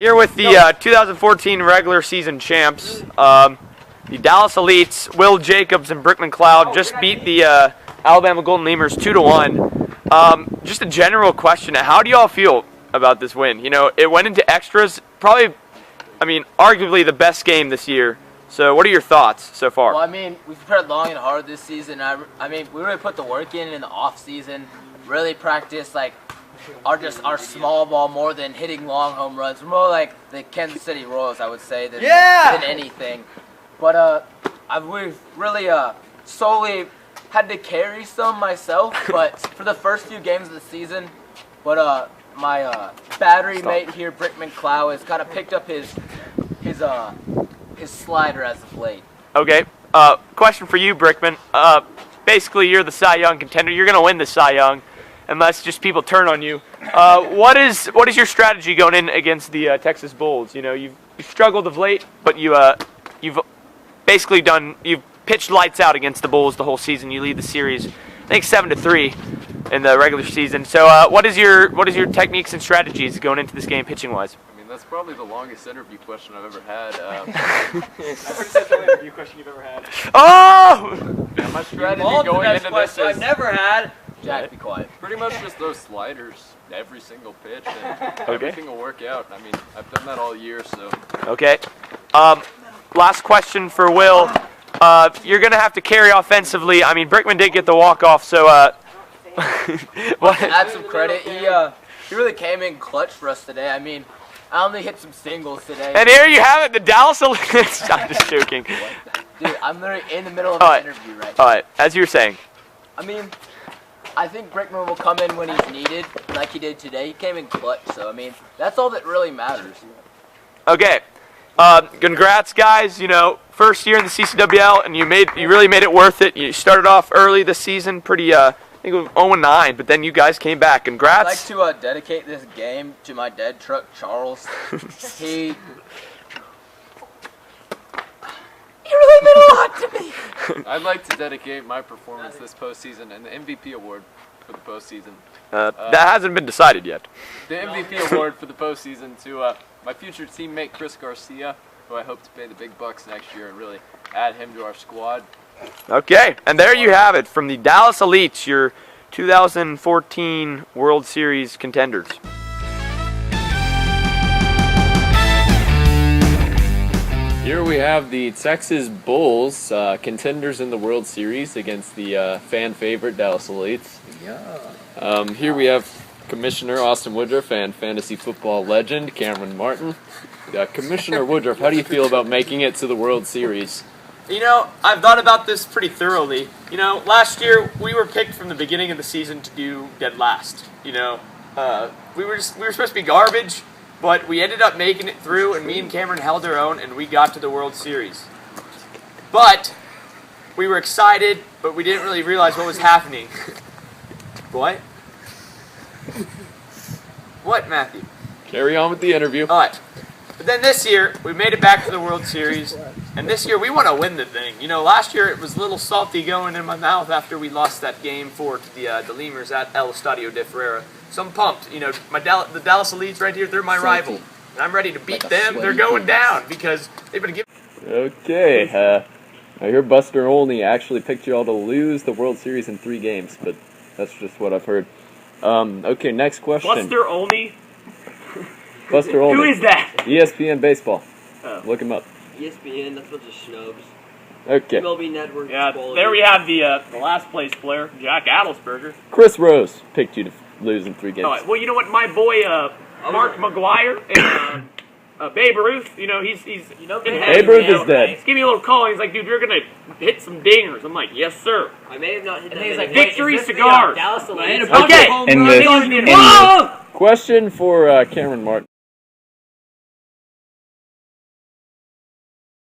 Here with the 2014 regular season champs, the Dallas Elites, Will Jacobs and Brickman Cloud just beat the Alabama Golden Lemurs 2-1. Just a general question, how do y'all feel about this win? You know, it went into extras, probably, I mean, arguably the best game this year. So what are your thoughts so far? Well, I mean, we've prepared long and hard this season. I mean, we really put the work in the off season, really practiced like our small ball more than hitting long home runs. We're more like the Kansas City Royals, I would say, than anything. But we've really solely had to carry some myself. But for the first few games of the season, but my battery mate here, Brickman Clow, has kind of picked up his slider as of late. Okay. Question for you, Brickman. Basically, you're the Cy Young contender. You're going to win the Cy Young, unless just people turn on you. What is your strategy going in against the Texas Bulls? You know, you've struggled of late, but you've basically you've pitched lights out against the Bulls the whole season. You lead the series, I think 7-3 in the regular season. So, what is your techniques and strategies going into this game pitching wise? I mean, that's probably the longest interview question I've ever had. I heard that's the only interview question you've ever had. Oh! Yeah, my strategy going into this is I've never had. Jack, be quiet. pretty much just those sliders every single pitch, and everything will work out. I mean, I've done that all year, so. Okay. Last question for Will. You're going to have to carry offensively. I mean, Brickman did get the walk-off, so Add some credit. He really came in clutch for us today. I mean, I only hit some singles today. And here you have it, the Dallas Elites. I'm just joking. Dude, I'm literally in the middle of an interview right now. All right, as you were saying. I mean, I think Brickman will come in when he's needed, like he did today. He came in clutch, so I mean, that's all that really matters. Okay. Congrats, guys. You know, first year in the CCWBL, and you really made it worth it. You started off early this season, pretty I think it was 0-9, but then you guys came back. Congrats. I'd like to dedicate this game to my dead truck, Charles. He really meant a lot to me. I'd like to dedicate my performance this postseason and the MVP award for the postseason. That hasn't been decided yet. The MVP award for the postseason to my future teammate Chris Garcia, who I hope to pay the big bucks next year and really add him to our squad. Okay, and there you have it from the Dallas Elites, your 2014 World Series contenders. Here we have the Texas Bulls, contenders in the World Series against the fan favorite Dallas Elites. Yeah. Here we have Commissioner Austin Woodruff and fantasy football legend Cameron Martin. Commissioner Woodruff, how do you feel about making it to the World Series? You know, I've thought about this pretty thoroughly. You know, last year we were picked from the beginning of the season to do dead last. You know, we were supposed to be garbage, but we ended up making it through, and me and Cameron held our own, and we got to the World Series. But we were excited, but we didn't really realize what was happening. What? What, Matthew? Carry on with the interview. All right. But then this year, we made it back to the World Series, and this year we want to win the thing. You know, last year it was a little salty going in my mouth after we lost that game 4 to the Lemurs at El Estadio de Ferreira. So I'm pumped. You know, the Dallas Elites right here, they're my rival. And I'm ready to beat them. They're going down because they've been giving... Okay, I hear Buster Olney actually picked you all to lose the World Series in 3 games, but that's just what I've heard. Okay, next question. Buster Olney? Buster Olney. Who is that? ESPN Baseball. Oh. Look him up. ESPN, that's a bunch of schnubs. Okay. MLB Network. Yeah, there we have the last place player, Jack Adelsberger. Chris Rose picked you to lose in 3 games. All right, well, you know what, my boy Mark McGuire and Babe Ruth, you know, he's Babe Ruth is dead. He's giving me a little call, and he's like, dude, you're going to hit some dingers. I'm like, yes, sir. I may have not hit that. He's like, Victory Cigars. Dallas Okay. Question for Cameron Martin.